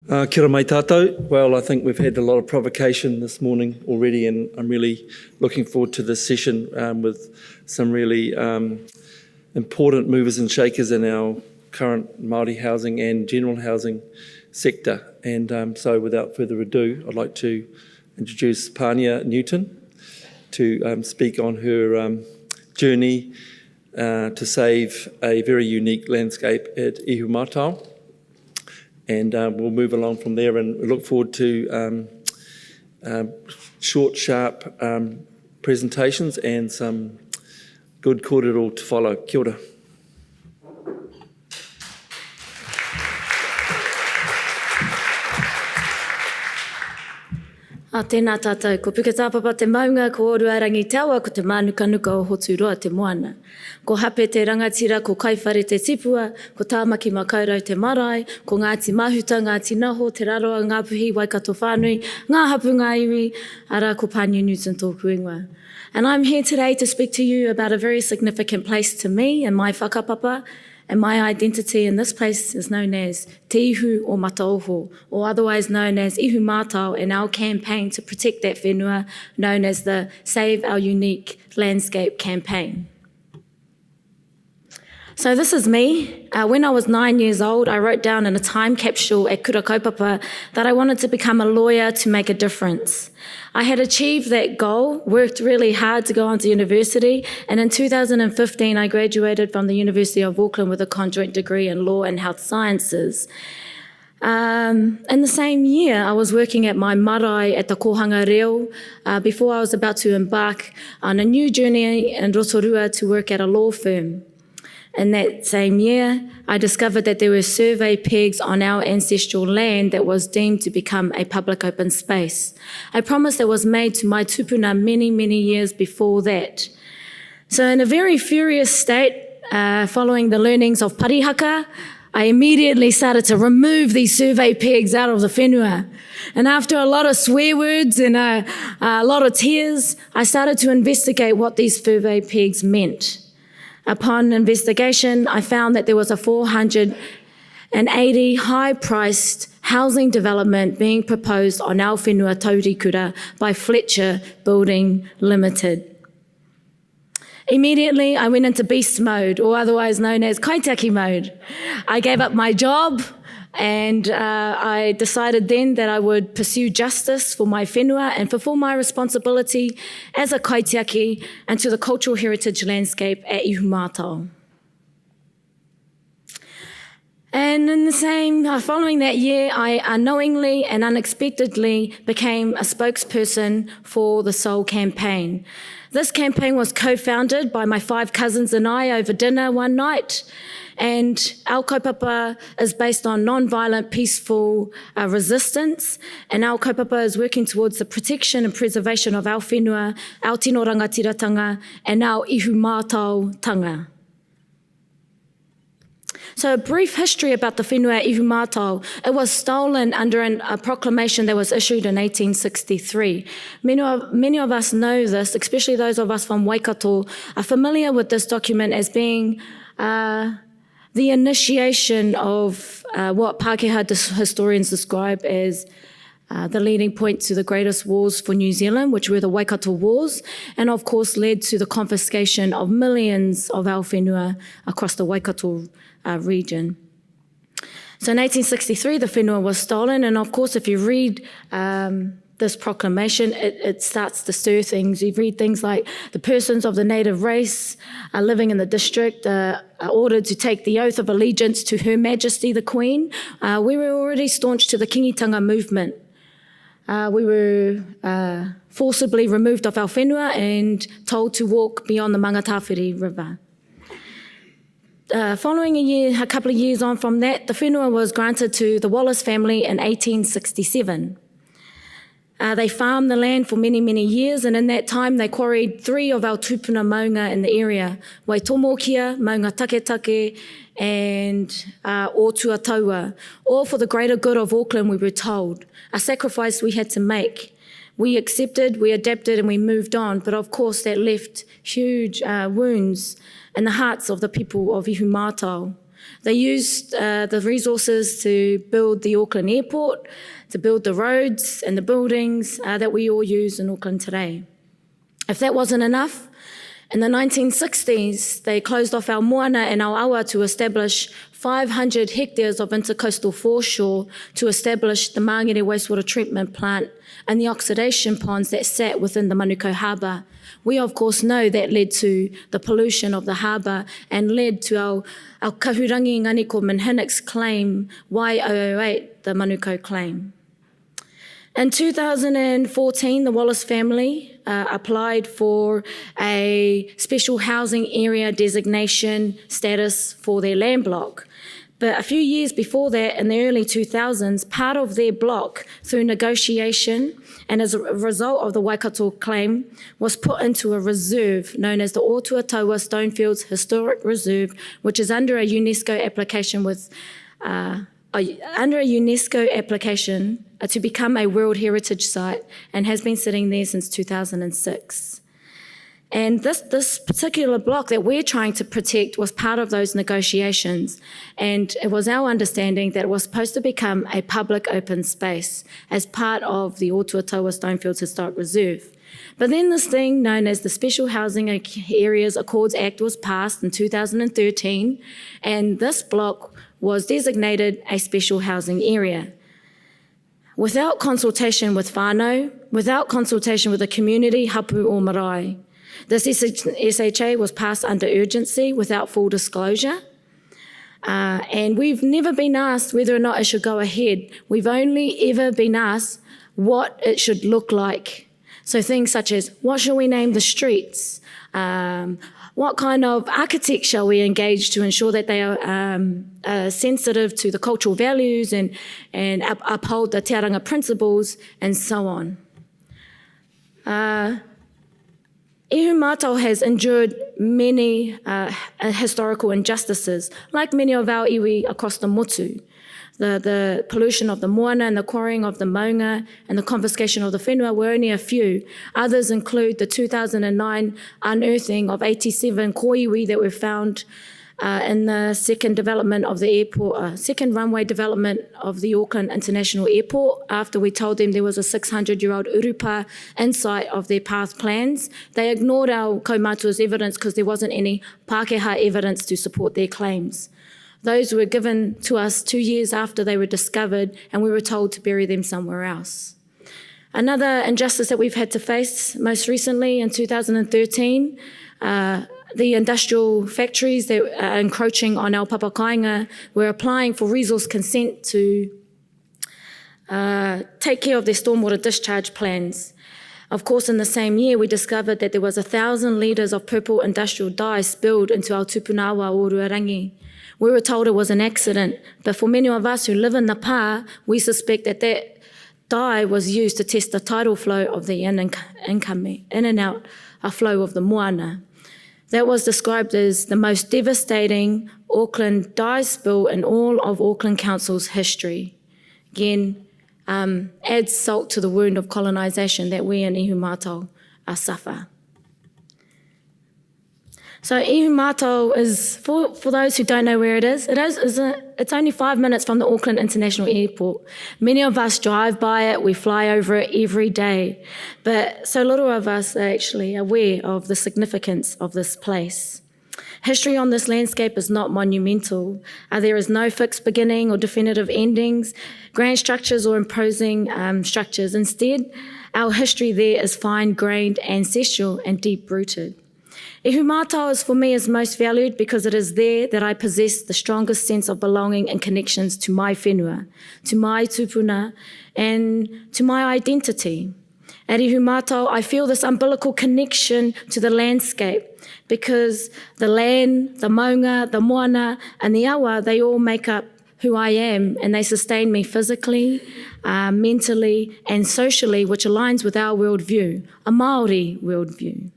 Kia ora mai tātou. Well, I think we've had a lot of provocation this morning already, and I'm really looking forward to this session with some really important movers and shakers in our current Māori housing and general housing sector. And so without further ado, I'd like to introduce Pania Newton to speak on her journey to save a very unique landscape at Ihumātao. And we'll move along from there, and we look forward to short, sharp presentations and some good kōrero to follow. Kia ora. Tēnā tātou, ko puka tāpapa te maunga, ko orua rangi taua, ko te mānukanuka o hotu roa te moana. Ko hape te rangatira, ko kaiwhare te tipua, ko tāmaki makaurau te marae, ko Ngāti Mahuta, Ngāti Naho, te raroa, Ngāpuhi, Waikato whānui, Ngā hapu ngā iwi, ara ko Pania Newton tōku ingoa. And I'm here today to speak to you about a very significant place to me and my whakapapa, and my identity in this place is known as Te Ihu o Mataoho, or otherwise known as Ihumātao, and our campaign to protect that whenua, known as the Save Our Unique Landscape campaign. So this is me. When I was 9 years old, I wrote down in a time capsule at Kura Kaupapa that I wanted to become a lawyer to make a difference. I had achieved that goal, worked really hard to go on to university, and in 2015 I graduated from the University of Auckland with a conjoint degree in law and health sciences. In the same year, I was working at my marae at the Kohanga Reo before I was about to embark on a new journey in Rotorua to work at a law firm. In that same year, I discovered that there were survey pegs on our ancestral land that was deemed to become a public open space, a promise that was made to my tupuna many, many years before that. So in a very furious state, following the learnings of Parihaka, I immediately started to remove these survey pegs out of the whenua. And after a lot of swear words and a lot of tears, I started to investigate what these survey pegs meant. Upon investigation, I found that there was a 480 high-priced housing development being proposed on our whenua Taurikura by Fletcher Building Limited. Immediately, I went into beast mode, or otherwise known as kaitaki mode. I gave up my job, and I decided then that I would pursue justice for my whenua and fulfill my responsibility as a kaitiaki and to the cultural heritage landscape at Ihumātao. And in the same, following that year, I unknowingly and unexpectedly became a spokesperson for the Soul campaign. This campaign was co-founded by my 5 cousins and I over dinner one night. And our kaupapa is based on non-violent, peaceful resistance. And our kaupapa is working towards the protection and preservation of our whenua, our tino rangatiratanga, and our Ihumātao tanga. So a brief history about the whenua at Ihumātao. It was stolen under a proclamation that was issued in 1863. Many of us know this, especially those of us from Waikato, are familiar with this document as being the initiation of what Pākehā historians describe as the leading point to the greatest wars for New Zealand, which were the Waikato Wars, and of course led to the confiscation of millions of our whenua across the Waikato region. So in 1863, the whenua was stolen, and of course if you read this proclamation, it starts to stir things. You read things like the persons of the native race living in the district are ordered to take the oath of allegiance to Her Majesty the Queen. We were already staunch to the kingitanga movement. We were forcibly removed off our whenua and told to walk beyond the Mangatawhiri River. Following a couple of years on from that, the whenua was granted to the Wallace family in 1867. They farmed the land for many, many years, and in that time they quarried 3 of our tupuna maunga in the area, Waitomokia, Maunga Taketake, and Otuataua, all for the greater good of Auckland, we were told, a sacrifice we had to make. We accepted, we adapted, and we moved on, but of course that left huge wounds in the hearts of the people of Ihumātao. They used the resources to build the Auckland airport, to build the roads and the buildings that we all use in Auckland today. If that wasn't enough, in the 1960s, they closed off our moana and our awa to establish 500 hectares of intercoastal foreshore to establish the Mangere wastewater treatment plant and the oxidation ponds that sat within the Manukau harbour. We, of course, know that led to the pollution of the harbour and led to our kahurangi nganiko Minhinnick's claim, Y008, the Manukau claim. In 2014, the Wallace family applied for a special housing area designation status for their land block. But a few years before that, in the early 2000s, part of their block, through negotiation and as a result of the Waikato claim, was put into a reserve known as the Aotearoa Stonefields Historic Reserve, which is under a UNESCO application to become a World Heritage Site and has been sitting there since 2006. And this particular block that we're trying to protect was part of those negotiations, and it was our understanding that it was supposed to become a public open space as part of the Aotearoa Stonefields Historic Reserve. But then this thing known as the Special Housing Areas Accords Act was passed in 2013, and this block was designated a special housing area. Without consultation with whānau, without consultation with the community, hapu o marae. This SHA was passed under urgency without full disclosure. And we've never been asked whether or not it should go ahead. We've only ever been asked what it should look like. So things such as, what shall we name the streets? What kind of architecture shall we engage to ensure that they are sensitive to the cultural values and uphold the te aranga principles, and so on. Ihu Mātou has endured many historical injustices, like many of our iwi across the motu. The pollution of the moana and the quarrying of the maunga and the confiscation of the whenua were only a few. Others include the 2009 unearthing of 87 koiwi that were found in the second development of the airport, second runway development of the Auckland International Airport. After we told them there was a 600-year-old urupa inside of their path plans, they ignored our kaumatua's evidence because there wasn't any Pākehā evidence to support their claims. Those were given to us 2 years after they were discovered, and we were told to bury them somewhere else. Another injustice that we've had to face most recently in 2013, the industrial factories that are encroaching on our papa kāinga were applying for resource consent to take care of their stormwater discharge plans. Of course, in the same year, we discovered that there was 1,000 litres of purple industrial dye spilled into our tupunawa o Ruarangi. We were told it was an accident, but for many of us who live in the pā, we suspect that that dye was used to test the tidal flow of the in and out flow of the moana. That was described as the most devastating Auckland dye spill in all of Auckland Council's history. Again, adds salt to the wound of colonisation that we in Ihu Mātou suffer. So Ihu Mātou is, for those who don't know where it is, it's only 5 minutes from the Auckland International Airport. Many of us drive by it, we fly over it every day, but so little of us are actually aware of the significance of this place. History on this landscape is not monumental. There is no fixed beginning or definitive endings, grand structures or imposing structures. Instead, our history there is fine-grained, ancestral and deep-rooted. Ihu Mātou is for me is most valued because it is there that I possess the strongest sense of belonging and connections to my whenua, to my tupuna, and to my identity. At Ihu Mātou, I feel this umbilical connection to the landscape because the land, the maunga, the moana, and the awa, they all make up who I am, and they sustain me physically, mentally, and socially, which aligns with our worldview, a Māori worldview.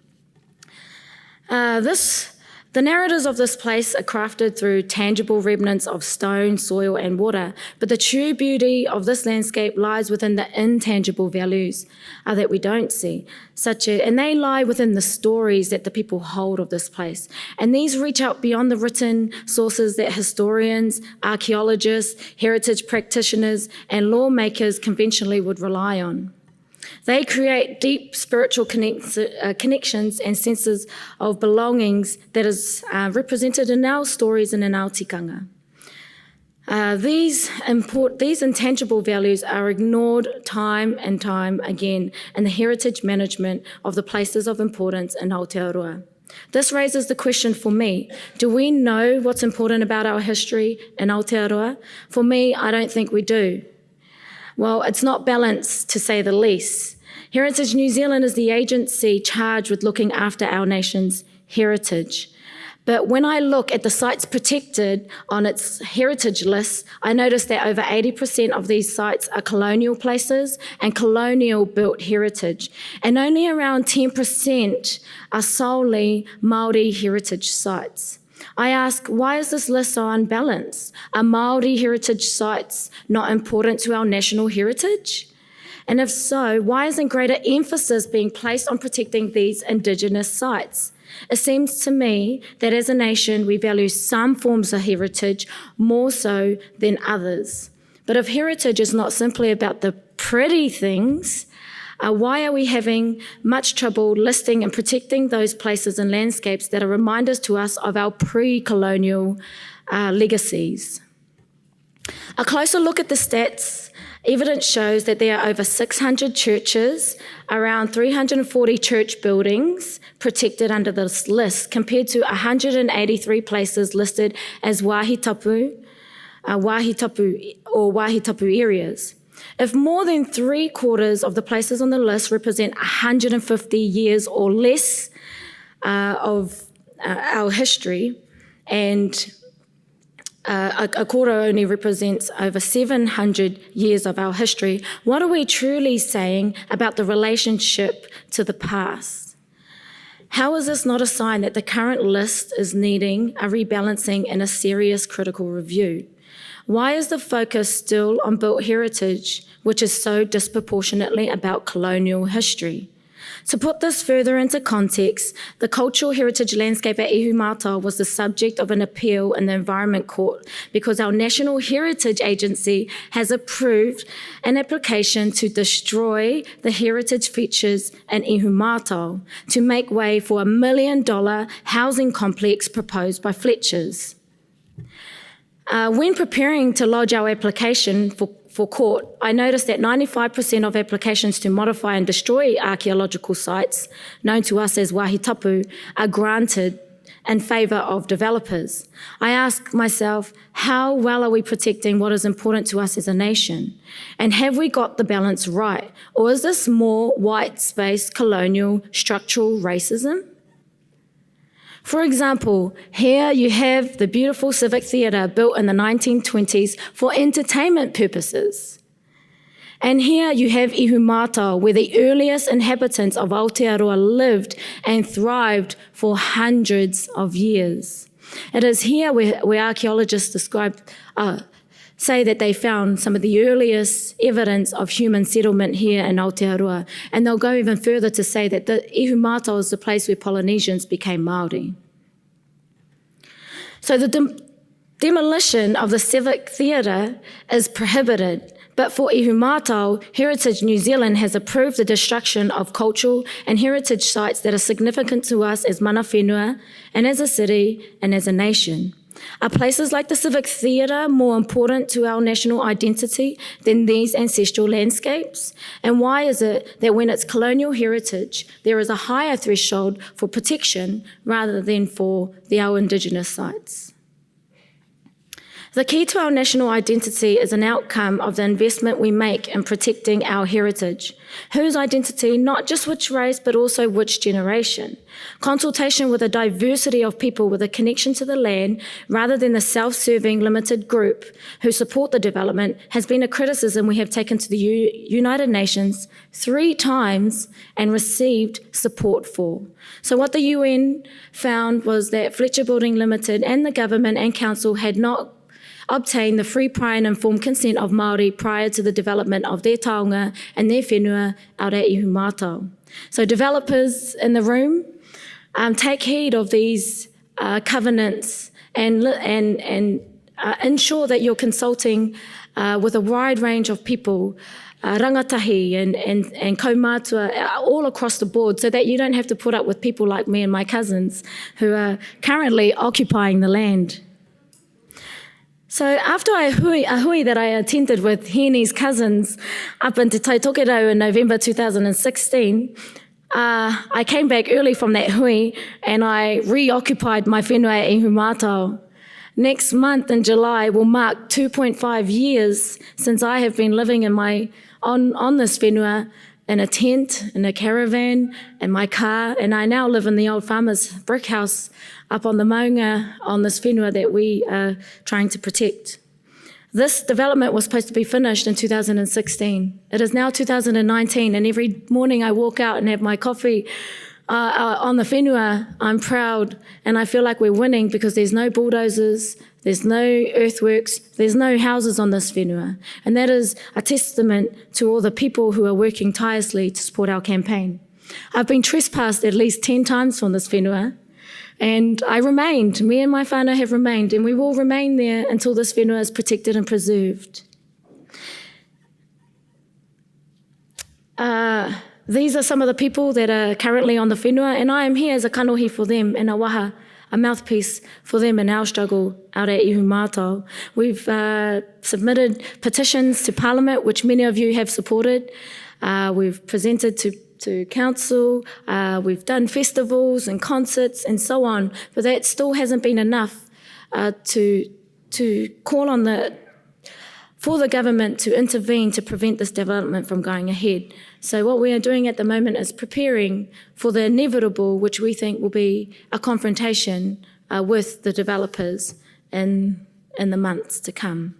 This The narratives of this place are crafted through tangible remnants of stone, soil, and water, but the true beauty of this landscape lies within the intangible values that we don't see, and they lie within the stories that the people hold of this place. And these reach out beyond the written sources that historians, archaeologists, heritage practitioners, and lawmakers conventionally would rely on. They create deep spiritual connections and senses of belongings that is represented in our stories and in our tikanga. These intangible values are ignored time and time again in the heritage management of the places of importance in Aotearoa. This raises the question for me, do we know what's important about our history in Aotearoa? For me, I don't think we do. Well, it's not balanced, to say the least. Heritage New Zealand is the agency charged with looking after our nation's heritage. But when I look at the sites protected on its heritage list, I notice that over 80% of these sites are colonial places and colonial-built heritage, and only around 10% are solely Māori heritage sites. I ask, why is this list so unbalanced? Are Māori heritage sites not important to our national heritage? And if so, why isn't greater emphasis being placed on protecting these Indigenous sites? It seems to me that as a nation, we value some forms of heritage more so than others. But if heritage is not simply about the pretty things, why are we having much trouble listing and protecting those places and landscapes that are reminders to us of our pre-colonial legacies? A closer look at the stats, evidence shows that there are over 600 churches, around 340 church buildings protected under this list, compared to 183 places listed as wahitapu areas. If more than 3/4 of the places on the list represent 150 years or less of our history, and a quarter only represents over 700 years of our history, what are we truly saying about the relationship to the past? How is this not a sign that the current list is needing a rebalancing and a serious critical review? Why is the focus still on built heritage, which is so disproportionately about colonial history? To put this further into context, the cultural heritage landscape at Ihumātao was the subject of an appeal in the Environment Court because our National Heritage Agency has approved an application to destroy the heritage features in Ihumātao to make way for $1 million housing complex proposed by Fletcher's. When preparing to lodge our application for court, I noticed that 95% of applications to modify and destroy archaeological sites, known to us as wahitapu, are granted in favour of developers. I ask myself, how well are we protecting what is important to us as a nation? And have we got the balance right? Or is this more white space colonial structural racism? For example, here you have the beautiful Civic Theatre built in the 1920s for entertainment purposes. And here you have Ihumātao, where the earliest inhabitants of Aotearoa lived and thrived for hundreds of years. It is here where archaeologists say that they found some of the earliest evidence of human settlement here in Aotearoa, and they'll go even further to say that the Ihumātao is the place where Polynesians became Māori. So the demolition of the Civic Theatre is prohibited, but for Ihumātao, Heritage New Zealand has approved the destruction of cultural and heritage sites that are significant to us as mana whenua and as a city and as a nation. Are places like the Civic Theatre more important to our national identity than these ancestral landscapes? And why is it that when it's colonial heritage, there is a higher threshold for protection rather than for our Indigenous sites? The key to our national identity is an outcome of the investment we make in protecting our heritage. Whose identity, not just which race, but also which generation. Consultation with a diversity of people with a connection to the land, rather than the self-serving limited group who support the development, has been a criticism we have taken to the United Nations 3 times and received support for. So what the UN found was that Fletcher Building Limited and the government and council had not obtain the free, prior and informed consent of Māori prior to the development of their taonga and their whenua Aotearoa. So developers in the room, take heed of these covenants and ensure that you're consulting with a wide range of people, rangatahi and kaumātua all across the board, so that you don't have to put up with people like me and my cousins who are currently occupying the land. So after a hui that I attended with Henny's cousins up in Te Tautokero in November 2016, I came back early from that hui and I reoccupied my whenua e Ihumatao. Next month in July will mark 2.5 years since I have been living in on this whenua in a tent, in a caravan, in my car, and I now live in the old farmer's brick house up on the maunga on this whenua that we are trying to protect. This development was supposed to be finished in 2016. It is now 2019, and every morning I walk out and have my coffee on the whenua. I'm proud, and I feel like we're winning because there's no bulldozers, there's no earthworks, there's no houses on this whenua. And that is a testament to all the people who are working tirelessly to support our campaign. I've been trespassed at least 10 times from this whenua, and I remained. Me and my whānau have remained, and we will remain there until this whenua is protected and preserved. These are some of the people that are currently on the whenua, and I am here as a kanohi for them and a waha, a mouthpiece for them in our struggle out at Ihumatao. We've submitted petitions to Parliament, which many of you have supported. We've presented to council, we've done festivals and concerts and so on, but that still hasn't been enough to call on for the government to intervene to prevent this development from going ahead. So what we are doing at the moment is preparing for the inevitable, which we think will be a confrontation with the developers in the months to come.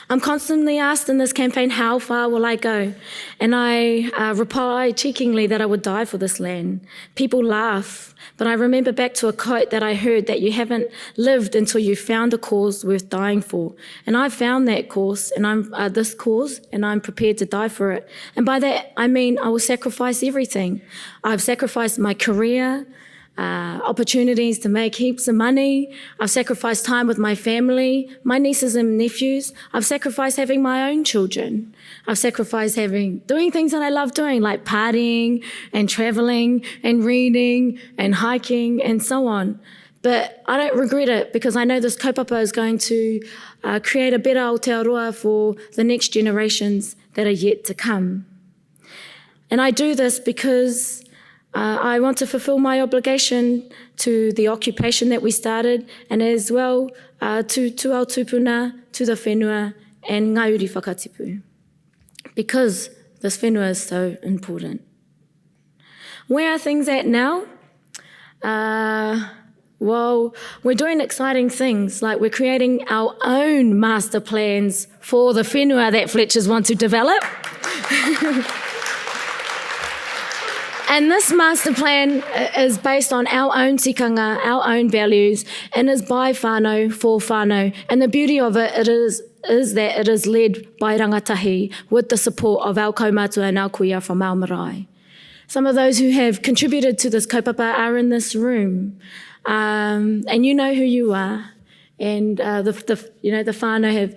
I'm constantly asked in this campaign, how far will I go? And I reply cheekingly that I would die for this land. People laugh, but I remember back to a quote that I heard, that you haven't lived until you found a cause worth dying for. And I found that cause, and this cause, and I'm prepared to die for it. And by that, I mean I will sacrifice everything. I've sacrificed my career, opportunities to make heaps of money. I've sacrificed time with my family, my nieces and nephews. I've sacrificed having my own children. I've sacrificed doing things that I love doing, like partying and traveling and reading and hiking and so on. But I don't regret it, because I know this kaupapa is going to create a better Aotearoa for the next generations that are yet to come. And I do this because I want to fulfill my obligation to the occupation that we started, and as well to our tupuna, to the whenua, and ngā uri whakatipu, because this whenua is so important. Where are things at now? Well, we're doing exciting things, like we're creating our own master plans for the whenua that Fletchers want to develop. And this master plan is based on our own tikanga, our own values, and is by whānau, for whānau. And the beauty of it is that it is led by rangatahi with the support of our kaumātua and our kuia from our marae. Some of those who have contributed to this kaupapa are in this room, and you know who you are. And the whānau have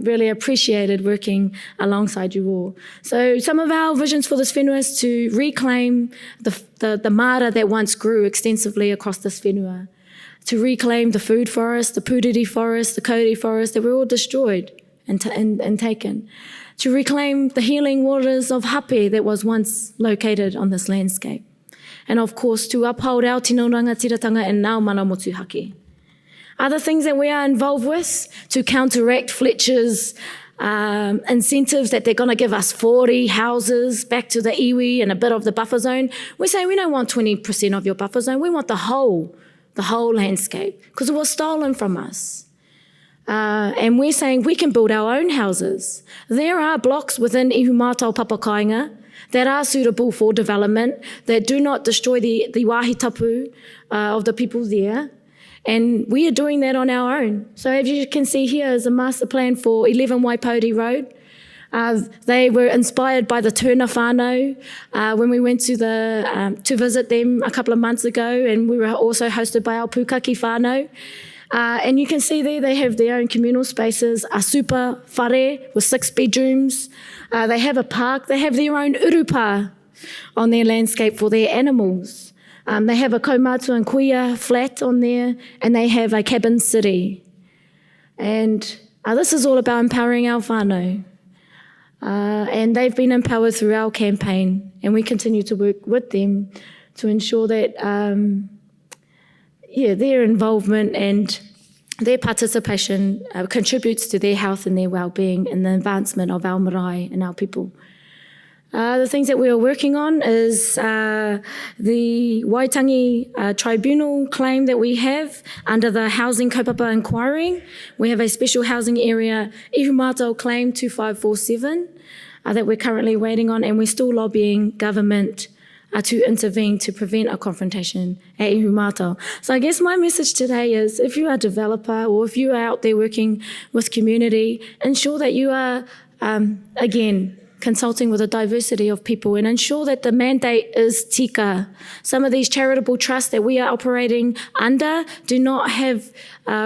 really appreciated working alongside you all. So some of our visions for this whenua is to reclaim the mara that once grew extensively across this whenua, to reclaim the food forest, the puriri forest, the kauri forest that were all destroyed and taken, to reclaim the healing waters of hape that was once located on this landscape, and of course to uphold our tino rangatiratanga and our mana motuhake. Other things that we are involved with to counteract Fletcher's incentives that they're going to give us 40 houses back to the iwi and a bit of the buffer zone. We say we don't want 20% of your buffer zone. We want the whole landscape because it was stolen from us. And we're saying we can build our own houses. There are blocks within Ihumātao Papa Kāinga that are suitable for development, that do not destroy the wāhi tapu of the people there. And we are doing that on our own. So as you can see here is a master plan for 11 Waipori Road. They were inspired by the Tuna whānau when we went to visit them a couple of months ago, and we were also hosted by our Pukaki whānau. And you can see there they have their own communal spaces, a super whare with 6 bedrooms. They have a park. They have their own urupa on their landscape for their animals. They have a kaumātua and kuia flat on there, and they have a cabin city. And this is all about empowering our whānau. And they've been empowered through our campaign, and we continue to work with them to ensure that their involvement and their participation contributes to their health and their well-being and the advancement of our marae and our people. The things that we are working on is the Waitangi Tribunal claim that we have under the Housing Kaupapa Inquiry. We have a special housing area, Ihumātao Claim 2547, that we're currently waiting on, and we're still lobbying government to intervene to prevent a confrontation at Ihumātao. So I guess my message today is if you are a developer or if you are out there working with community, ensure that you are, again, consulting with a diversity of people and ensure that the mandate is tika. Some of these charitable trusts that we are operating under do not have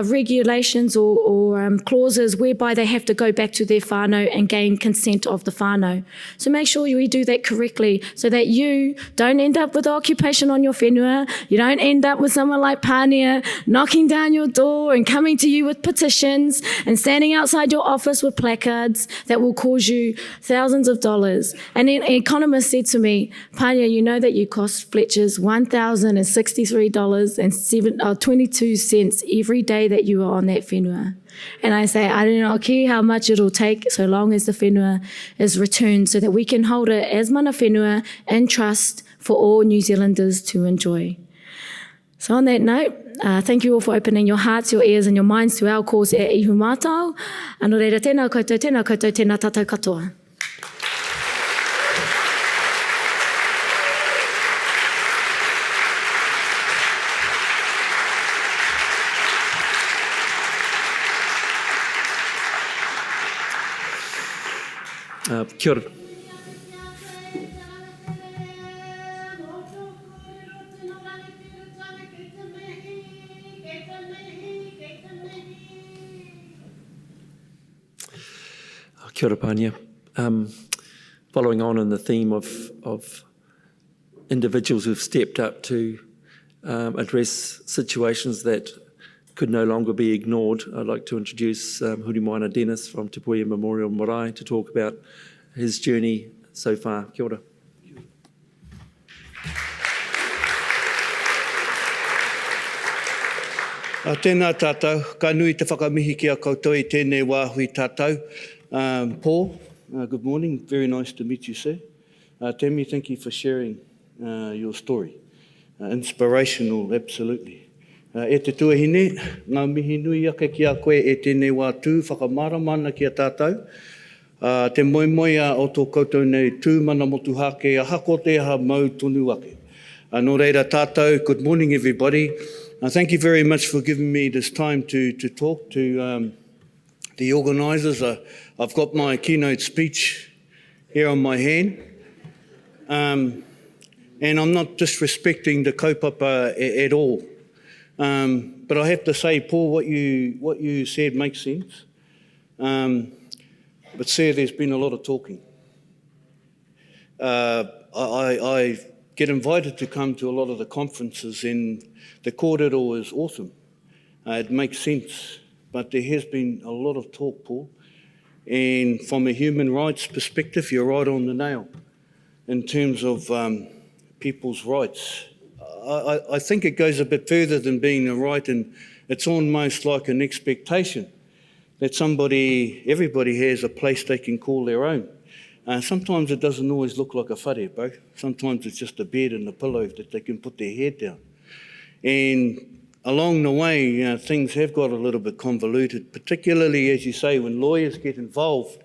regulations or clauses whereby they have to go back to their whānau and gain consent of the whānau. So make sure we do that correctly so that you don't end up with occupation on your whenua, you don't end up with someone like Pānea knocking down your door and coming to you with petitions and standing outside your office with placards that will cause you thousands of dollars. And an economist said to me, Pānea, you know that you cost Fletcher's $1,063.22 every day that you are on that whenua. And I say, I do not care how much it'll take so long as the whenua is returned so that we can hold it as mana whenua in trust for all New Zealanders to enjoy. So on that note, thank you all for opening your hearts, your ears and your minds to our cause at Ihumātao. Anō reira, tēnā koutou, tēnā tātou katoa. Kia ora. Kia ora, Pānea. Following on in the theme of individuals who've stepped up to address situations that could no longer be ignored, I'd like to introduce Hurimoana Dennis from Te Puia Memorial Marae to talk about his journey so far. Kia ora. Tēnā tātou, ka nui te whakamihi ki a koutou I tēnei wāhui tātou. Paul, good morning, very nice to meet you, sir. Temi, thank you for sharing your story. Inspirational, absolutely. E te tuahine, ngā mihi nui ake ki a koe e tēnei wā tū whakamaramana ki a tātou. Te moimoia o tō koutou nei tū mana motu hake, a hako te aha mau tonu ake. Nō reira tātou, good morning everybody. Thank you very much for giving me this time to talk to the organisers. I've got my keynote speech here on my hand. And I'm not disrespecting the kaupapa at all. But I have to say, Paul, what you said makes sense. But sir, there's been a lot of talking. I get invited to come to a lot of the conferences and the kōrero is awesome. It makes sense. But there has been a lot of talk, Paul. And from a human rights perspective, you're right on the nail in terms of people's rights. I think it goes a bit further than being a right in It's almost like an expectation that everybody has a place they can call their own. Sometimes it doesn't always look like a whare, bro. Sometimes it's just a bed and a pillow that they can put their head down. And along the way, things have got a little bit convoluted, particularly, as you say, when lawyers get involved.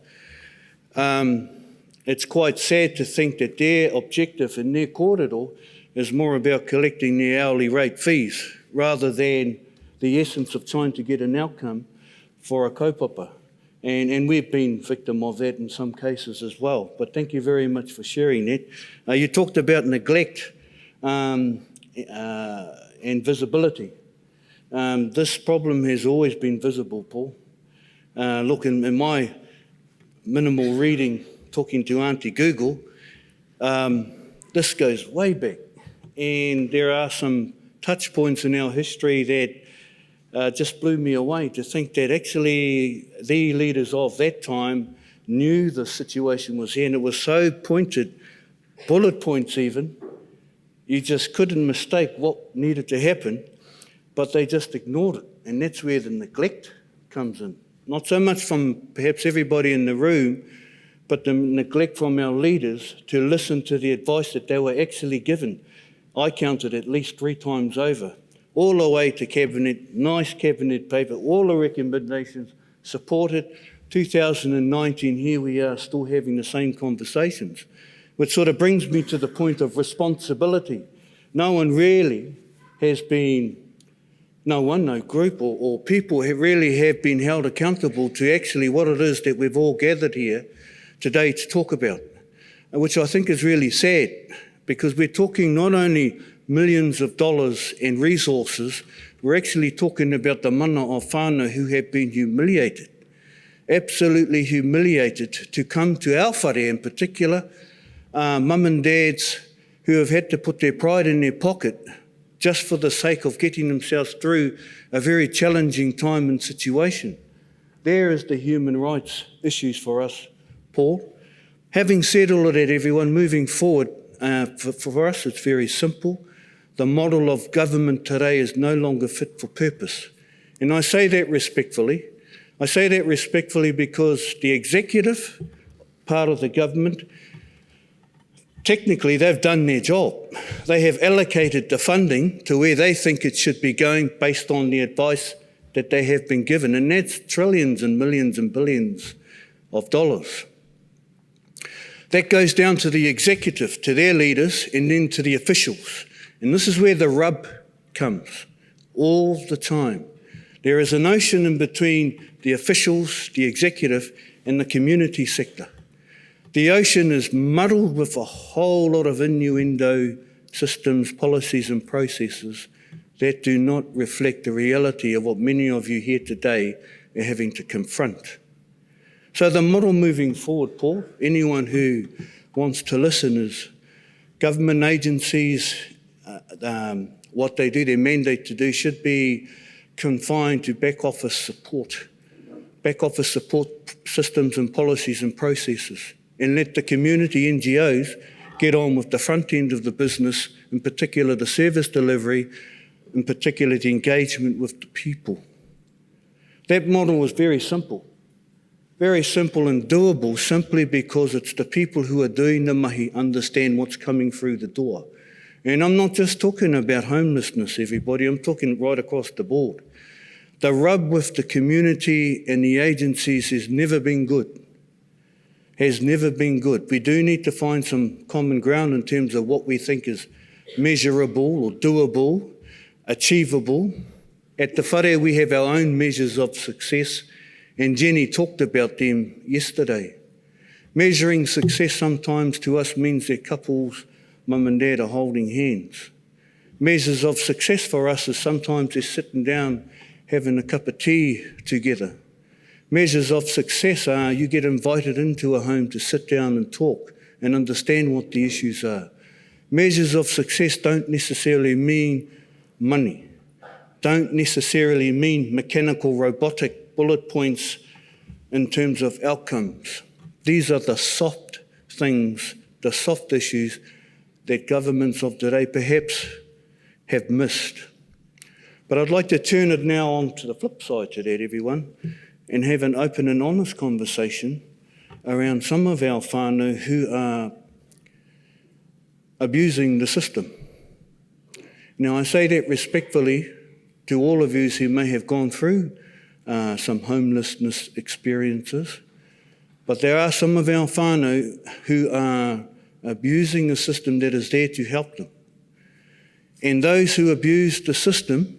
It's quite sad to think that their objective in their corridor is more about collecting their hourly rate fees rather than the essence of trying to get an outcome for a kaupapa. And we've been victim of that in some cases as well. But thank you very much for sharing that. You talked about neglect and visibility. This problem has always been visible, Paul. Look, in my minimal reading, talking to Auntie Google, this goes way back. And there are some touch points in our history that just blew me away to think that actually the leaders of that time knew the situation was here, and it was so pointed, bullet points even, you just couldn't mistake what needed to happen, but they just ignored it. And that's where the neglect comes in. Not so much from perhaps everybody in the room, but the neglect from our leaders to listen to the advice that they were actually given. I counted at least 3 times over, all the way to cabinet, nice cabinet paper, all the recommendations supported. 2019, here we are still having the same conversations, which sort of brings me to the point of responsibility. No one really has been, no group or people really have been held accountable to actually what it is that we've all gathered here today to talk about, which I think is really sad, because we're talking not only millions of dollars in resources, we're actually talking about the mana of whānau who have been humiliated, absolutely humiliated, to come to our whare in particular, mum and dads who have had to put their pride in their pocket just for the sake of getting themselves through a very challenging time and situation. There is the human rights issues for us, Paul. Having said all of that, everyone, moving forward, for us it's very simple. The model of government today is no longer fit for purpose. And I say that respectfully. I say that respectfully because the executive part of the government, technically they've done their job. They have allocated the funding to where they think it should be going based on the advice that they have been given, and that's trillions and millions and billions of dollars. That goes down to the executive, to their leaders, and then to the officials. And this is where the rub comes all the time. There is an ocean in between the officials, the executive, and the community sector. The ocean is muddled with a whole lot of innuendo systems, policies, and processes that do not reflect the reality of what many of you here today are having to confront. So the model moving forward, Paul, anyone who wants to listen, is government agencies, what they do, their mandate to do, should be confined to back office support systems and policies and processes, and let the community NGOs get on with the front end of the business, in particular the service delivery, in particular the engagement with the people. That model was very simple and doable, simply because it's the people who are doing the mahi understand what's coming through the door. And I'm not just talking about homelessness, everybody, I'm talking right across the board. The rub with the community and the agencies has never been good. We do need to find some common ground in terms of what we think is measurable or doable, achievable. At the whare we have our own measures of success, and Jenny talked about them yesterday. Measuring success sometimes to us means that couples, mum and dad, are holding hands. Measures of success for us is sometimes they're sitting down having a cup of tea together. Measures of success are you get invited into a home to sit down and talk and understand what the issues are. Measures of success don't necessarily mean money, don't necessarily mean mechanical, robotic bullet points in terms of outcomes. These are the soft things, the soft issues that governments of today perhaps have missed. But I'd like to turn it now on to the flip side to that, everyone, and have an open and honest conversation around some of our whānau who are abusing the system. Now, I say that respectfully to all of you who may have gone through some homelessness experiences, but there are some of our whānau who are abusing a system that is there to help them. And those who abuse the system,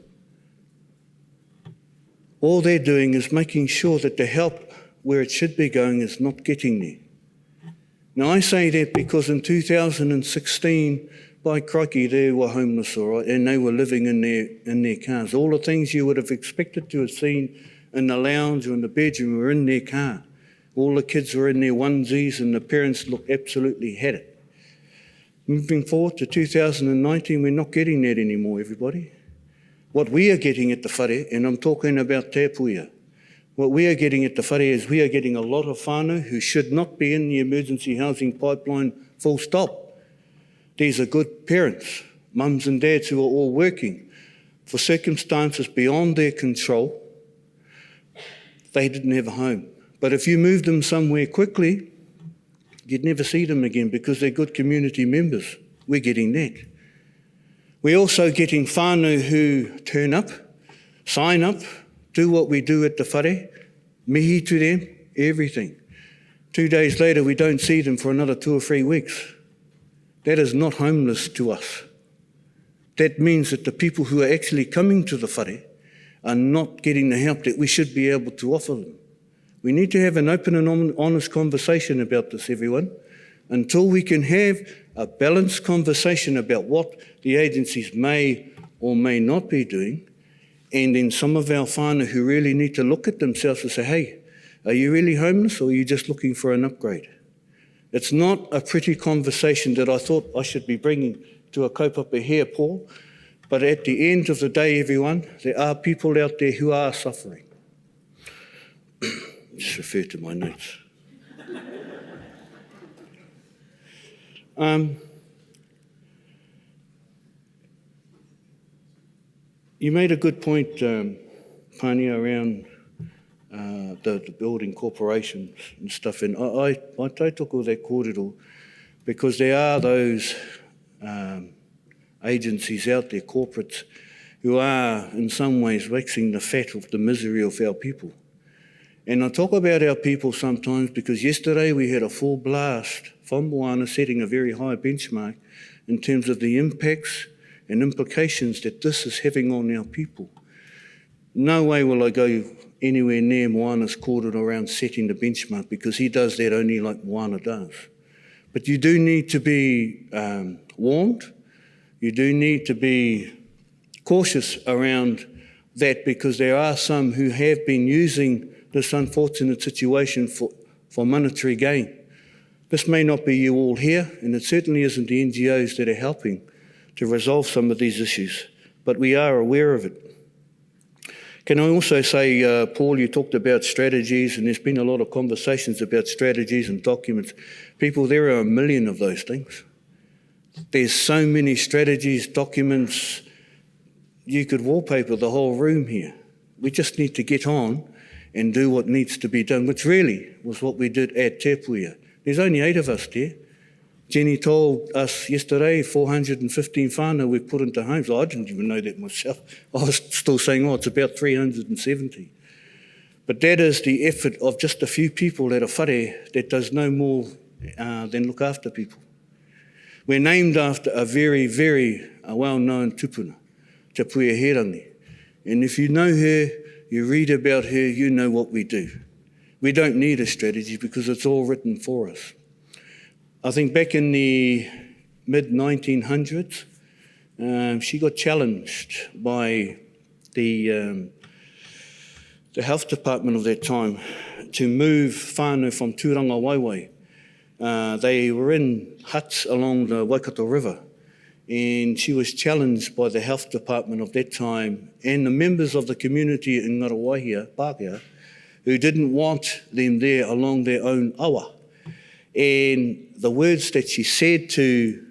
all they're doing is making sure that the help where it should be going is not getting there. Now, I say that because in 2016, by crikey, they were homeless, all right, and they were living in their cars. All the things you would have expected to have seen in the lounge or in the bedroom were in their car. All the kids were in their onesies and the parents looked absolutely had it. Moving forward to 2019, we're not getting that anymore, everybody. What we are getting at the whare, and I'm talking about Te Puia, what we are getting at the whare is we are getting a lot of whānau who should not be in the emergency housing pipeline, full stop. These are good parents, mums and dads who are all working. For circumstances beyond their control, they didn't have a home. But if you moved them somewhere quickly, you'd never see them again because they're good community members. We're getting that. We're also getting whānau who turn up, sign up, do what we do at the whare, mihi to them, everything. 2 days later, we don't see them for another 2 or 3 weeks. That is not homeless to us. That means that the people who are actually coming to the whare are not getting the help that we should be able to offer them. We need to have an open and honest conversation about this, everyone, until we can have a balanced conversation about what the agencies may or may not be doing, and then some of our whānau who really need to look at themselves and say, hey, are you really homeless or are you just looking for an upgrade? It's not a pretty conversation that I thought I should be bringing to a kaupapa here, Paul, but at the end of the day, everyone, there are people out there who are suffering. Just refer to my notes. You made a good point, Pani, around the building corporations and stuff, and I tautoko that kōrero because there are those agencies out there, corporates, who are in some ways waxing the fat of the misery of our people. And I talk about our people sometimes because yesterday we had a full blast from Moana setting a very high benchmark in terms of the impacts and implications that this is having on our people. No way will I go anywhere near Moana's kōrero around setting the benchmark because he does that only like Moana does. But you do need to be warned. You do need to be cautious around that because there are some who have been using this unfortunate situation for monetary gain. This may not be you all here, and it certainly isn't the NGOs that are helping to resolve some of these issues, but we are aware of it. Can I also say, Paul, you talked about strategies, and there's been a lot of conversations about strategies and documents. People, there are a million of those things. There's so many strategies, documents, you could wallpaper the whole room here. We just need to get on and do what needs to be done, which really was what we did at Te Puia. There's only 8 of us there. Jenny told us yesterday 415 whānau we've put into homes. I didn't even know that myself. I was still saying, it's about 370. But that is the effort of just a few people at a whare that does no more than look after people. We're named after a very, very well-known tupuna, Te Puia Herangi. And if you know her, you read about her, you know what we do. We don't need a strategy because it's all written for us. I think back in the mid-1900s, she got challenged by the health department of that time to move whānau from Tūranga Waiwai. They were in huts along the Waikato River, and she was challenged by the health department of that time and the members of the community in Ngarawahia, Pākehā, who didn't want them there along their own awa. And the words that she said to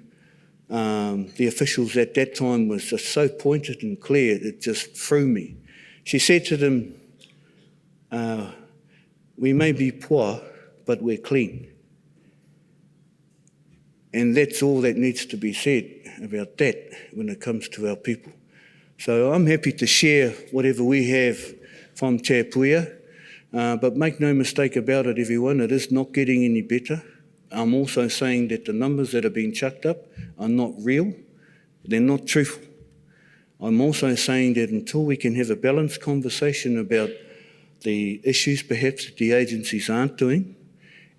the officials at that time was just so pointed and clear, it just threw me. She said to them, we may be poor, but we're clean. And that's all that needs to be said about that when it comes to our people. So I'm happy to share whatever we have from Te Puia, but make no mistake about it, everyone, it is not getting any better. I'm also saying that the numbers that are being chucked up are not real, they're not truthful. I'm also saying that until we can have a balanced conversation about the issues perhaps that the agencies aren't doing,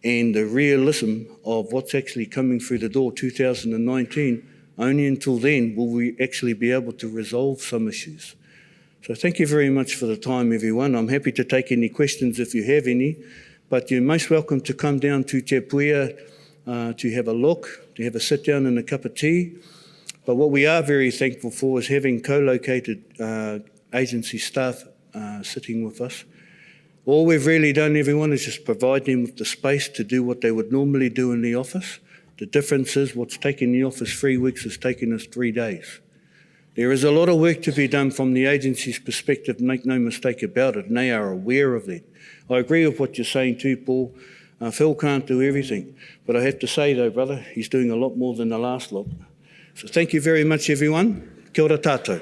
and the realism of what's actually coming through the door 2019, only until then will we actually be able to resolve some issues. So thank you very much for the time, everyone. I'm happy to take any questions if you have any, but you're most welcome to come down to Te Puia to have a look, to have a sit down and a cup of tea. But what we are very thankful for is having co-located agency staff sitting with us. All we've really done, everyone, is just provide them with the space to do what they would normally do in the office. The difference is what's taken the office 3 weeks has taken us 3 days. There is a lot of work to be done from the agency's perspective, make no mistake about it, and they are aware of that. I agree with what you're saying too, Paul. Phil can't do everything. But I have to say though, brother, he's doing a lot more than the last lot. So thank you very much, everyone. Kia ora tātou.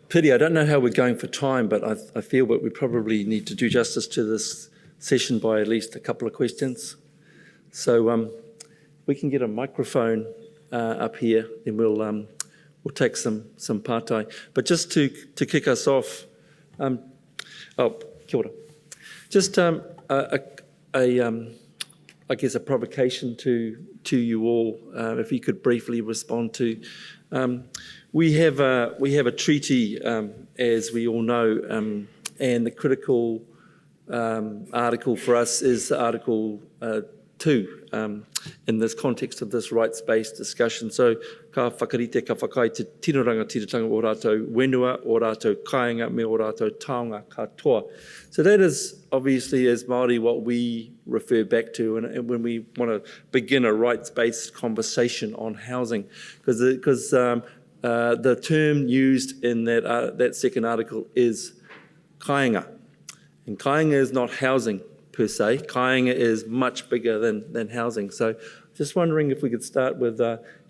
Pity, I don't know how we're going for time, but I feel that we probably need to do justice to this session by at least a couple of questions. So we can get a microphone up here, then we'll take some pārtai. But just to kick us off, kia ora. Just I guess a provocation to you all, if you could briefly respond to. We have a treaty, as we all know, and the critical article for us is Article 2 in this context of this rights-based discussion. So, ka whakarite, ka whakai te tinoranga tiratanga o rātou wenua, o rātou kāinga, me o rātou taonga katoa. So that is obviously, as Māori, what we refer back to and when we want to begin a rights-based conversation on housing, because the term used in that second article is kāinga. And kāinga is not housing per se. Kāinga is much bigger than housing. So just wondering if we could start with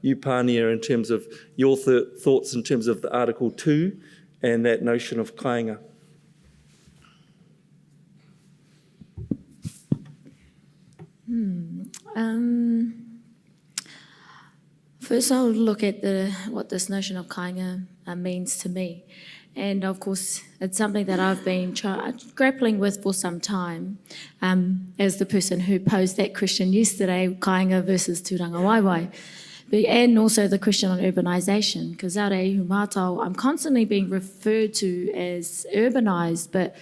you, Pānia, in terms of your thoughts in terms of the Article 2 and that notion of kāinga. First, I'll look at what this notion of kāinga means to me. And of course, it's something that I've been grappling with for some time. As the person who posed that question yesterday, kāinga versus tūranga waiwai. And also the question on urbanisation, because Aotearoa Mātou, I'm constantly being referred to as urbanised, but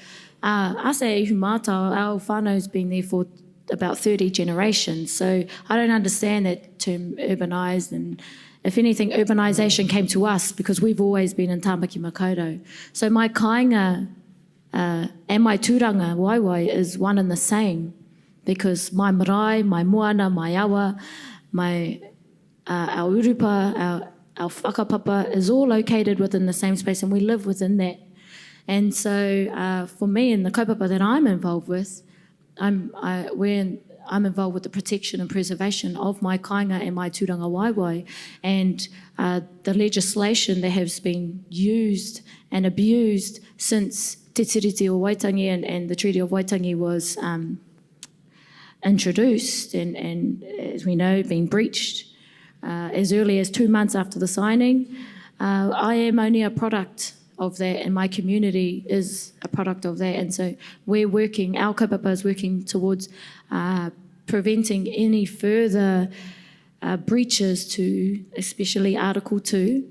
us Aotearoa Mātou, our whānau's been there for about 30 generations. So I don't understand that term urbanised, and if anything, urbanisation came to us because we've always been in Tāmaki Makaurau. So my kāinga and my tūranga waiwai is one and the same, because my marae, my moana, my awa, our urupa, our whakapapa is all located within the same space, and we live within that. And so for me and the kaupapa that I'm involved with, I'm involved with the protection and preservation of my kāinga and my tūranga waiwai, and the legislation that has been used and abused since Te Tiriti o Waitangi and the Treaty of Waitangi was introduced and, as we know, been breached as early as 2 months after the signing. I am only a product of that, and my community is a product of that. And so we're working, our kaupapa is working towards preventing any further breaches to, especially Article 2,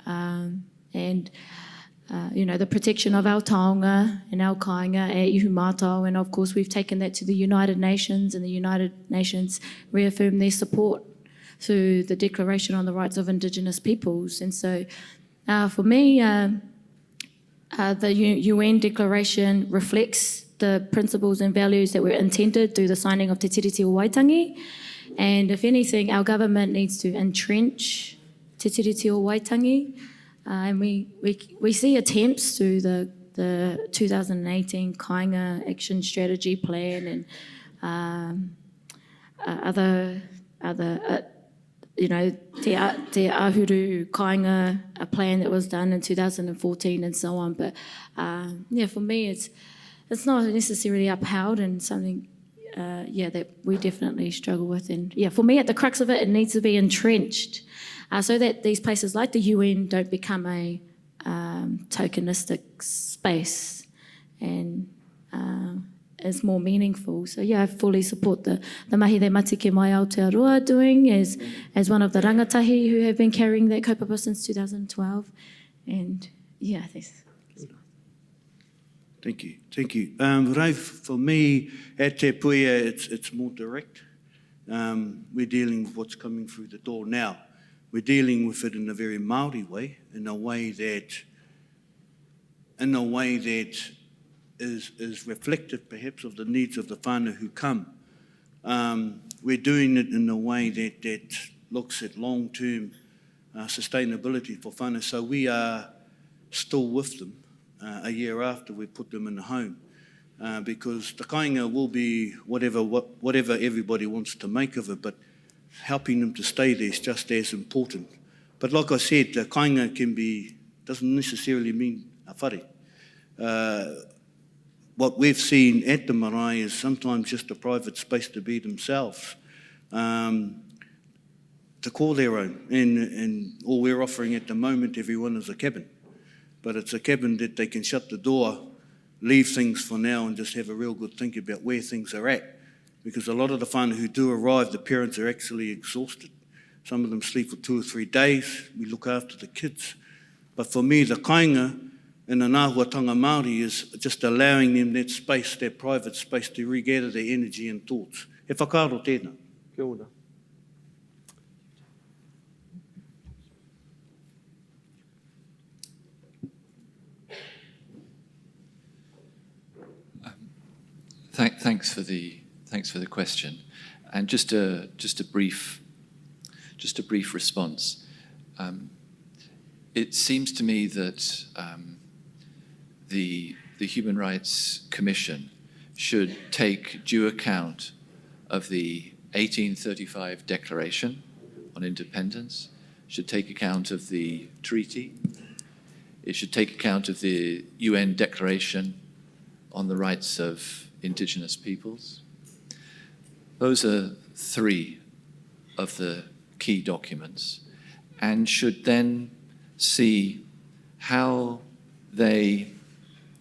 and the protection of our taonga and our kāinga e ihu mātou. And of course, we've taken that to the United Nations, and the United Nations reaffirmed their support through the Declaration on the Rights of Indigenous Peoples. And so for me, The UN Declaration reflects the principles and values that were intended through the signing of Te Tiriti o Waitangi. And if anything, our government needs to entrench Te Tiriti o Waitangi. And we see attempts through the 2018 kāinga Action Strategy Plan and other te ahuru kāinga, a plan that was done in 2014 and so on. But for me, it's not necessarily upheld and something, that we definitely struggle with. And for me, at the crux of it, it needs to be entrenched so that these places like the UN don't become a tokenistic space and is more meaningful. So I fully support the mahi they matike mai Aotearoa doing as one of the rangatahi who have been carrying that kaupapa since 2012. And this. Thank you. Ralph, for me, at Te Puia, it's more direct. We're dealing with what's coming through the door now. We're dealing with it in a very Māori way, in a way that is reflective, perhaps, of the needs of the whānau who come. We're doing it in a way that looks at long-term sustainability for whānau. So we are still with them a year after we put them in a home, because the kāinga will be whatever everybody wants to make of it, but helping them to stay there is just as important. But like I said, the kāinga doesn't necessarily mean a whare. What we've seen at the marae is sometimes just a private space to be themselves, to call their own. And all we're offering at the moment, everyone, is a cabin. But it's a cabin that they can shut the door, leave things for now, and just have a real good think about where things are at. Because a lot of the whānau who do arrive, the parents are actually exhausted. Some of them sleep for 2 or 3 days. We look after the kids. But for me, the kāinga and the nāhuatanga Māori is just allowing them that space, that private space, to regather their energy and thoughts. He whakaaro tēnā. Kia ora. Thanks for the question, and just a brief response. It seems to me that the Human Rights Commission should take due account of the 1835 Declaration on Independence, should take account of the treaty, it should take account of the UN Declaration on the Rights of Indigenous Peoples. Those are 3 of the key documents, and should then see how they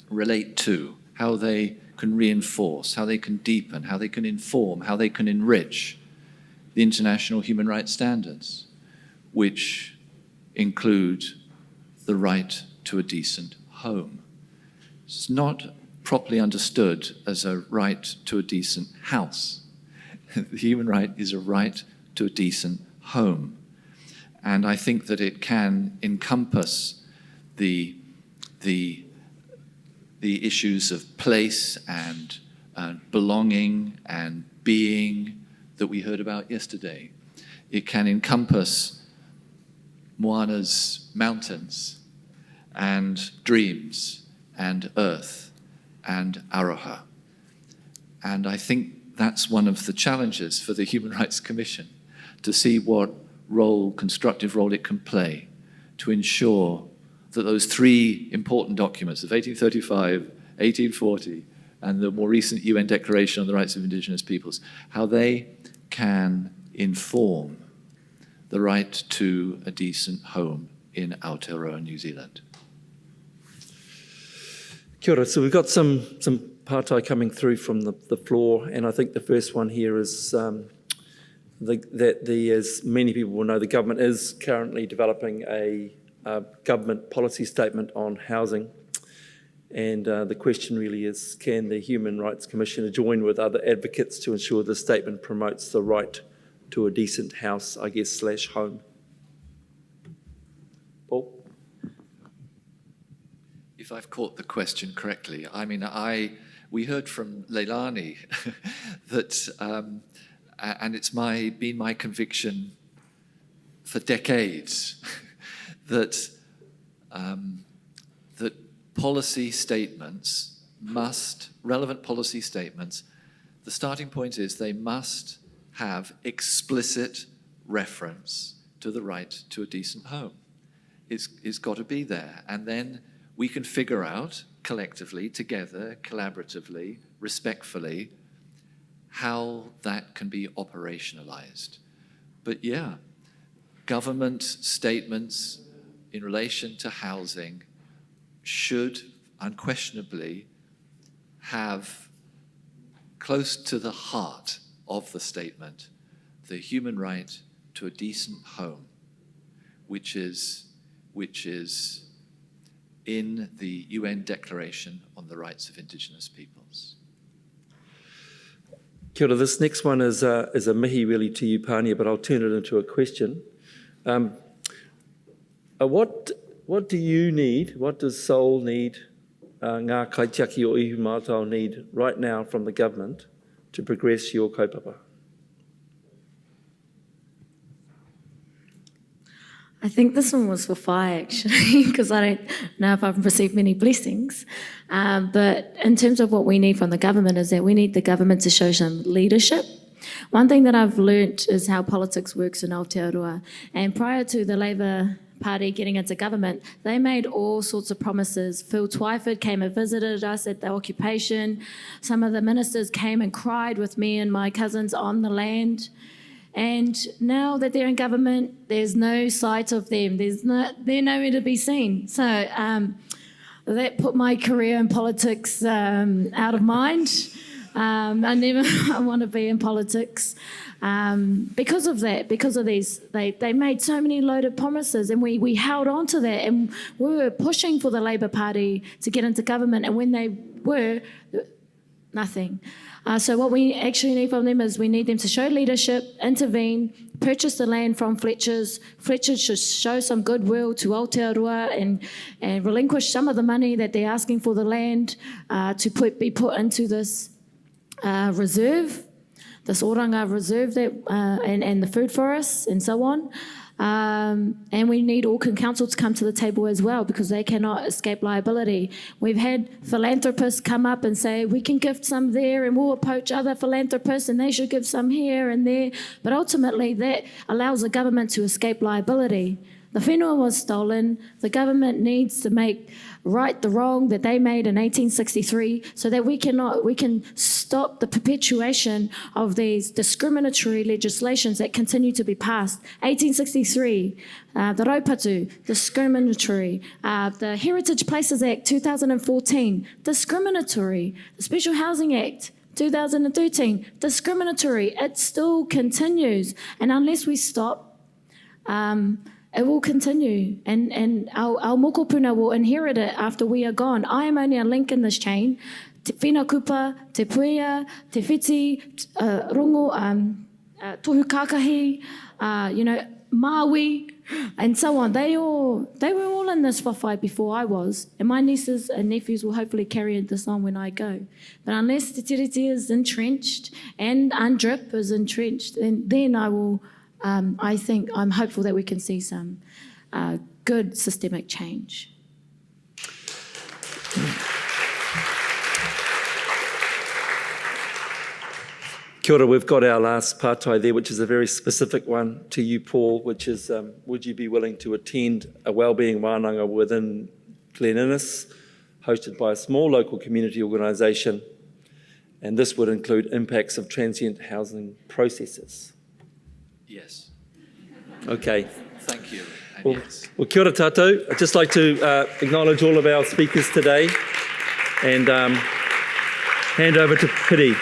relate to, how they can reinforce, how they can deepen, how they can inform, how they can enrich the international human rights standards, which include the right to a decent home. It's not properly understood as a right to a decent house. The human right is a right to a decent home. And I think that it can encompass the issues of place and belonging and being that we heard about yesterday. It can encompass Moana's mountains and dreams and earth and aroha. And I think that's one of the challenges for the Human Rights Commission, to see what constructive role it can play to ensure that those 3 important documents of 1835, 1840, and the more recent UN Declaration on the Rights of Indigenous Peoples, how they can inform the right to a decent home in Aotearoa, New Zealand. Kia ora. So we've got some pātai coming through from the floor, and I think the first one here is as many people will know, the government is currently developing a government policy statement on housing. And the question really is, can the Human Rights Commission join with other advocates to ensure the statement promotes the right to a decent house, I guess, / home? Paul? if I've caught the question correctly, I mean, we heard from Leilani that, and it's been my conviction for decades that that policy statements relevant policy statements, the starting point is they must have explicit reference to the right to a decent home. It's got to be there. And then we can figure out collectively, together, collaboratively, respectfully, how that can be operationalized. But yeah, government statements in relation to housing should unquestionably have close to the heart of the statement the human right to a decent home, which is in the UN Declaration on the Rights of Indigenous Peoples. Kia ora, this next one is a mihi really to you, Pania, but I'll turn it into a question. What do you need, what does Soul need, ngā kaitiaki o ihu mātou need right now from the government to progress your kaupapa? I think this one was for Whai, actually, because I don't know if I've received many blessings. But in terms of what we need from the government is that we need the government to show some leadership. One thing that I've learnt is how politics works in Aotearoa. And prior to the Labour Party getting into government, they made all sorts of promises. Phil Twyford came and visited us at the occupation. Some of the ministers came and cried with me and my cousins on the land. And now that they're in government, there's no sight of them. They're nowhere to be seen. So that put my career in politics out of mind. I want to be in politics because of that, because of these. They made so many loaded promises, and we held on to that, and we were pushing for the Labour Party to get into government, and when they were, nothing. So what we actually need from them is we need them to show leadership, intervene, purchase the land from Fletchers. Fletchers should show some goodwill to Aotearoa and relinquish some of the money that they're asking for the land to be put into this reserve, this oranga reserve that and the food forests and so on. And we need Auckland Council to come to the table as well, because they cannot escape liability. We've had philanthropists come up and say we can gift some there and we'll approach other philanthropists and they should give some here and there, but ultimately that allows the government to escape liability. The whenua was stolen. The government needs to make right the wrong that they made in 1863 so that we can stop the perpetuation of these discriminatory legislations that continue to be passed. 1863, the Raupatu, discriminatory. The Heritage Places Act 2014, discriminatory. The Special Housing Act 2013, discriminatory. It still continues, and unless we stop, it will continue, and our mokopuna will inherit it after we are gone. I am only a link in this chain. Te Whina Kupa, Te Puea, Te Whiti, Rongo, Tohu Kākahi, Maui, and so on. They were all in this whawhai before I was, and my nieces and nephews will hopefully carry this on when I go. But unless Te Tiriti is entrenched and UNDRIP is entrenched, then I will... I'm hopeful that we can see some good systemic change. Kia ora, we've got our last pātai there, which is a very specific one to you, Paul, which is, would you be willing to attend a wellbeing wānanga within Glen Innes, hosted by a small local community organisation, and this would include impacts of transient housing processes? Yes. Okay. Thank you. And Well, yes. well, kia ora tātou. I'd just like to acknowledge all of our speakers today and hand over to Piri.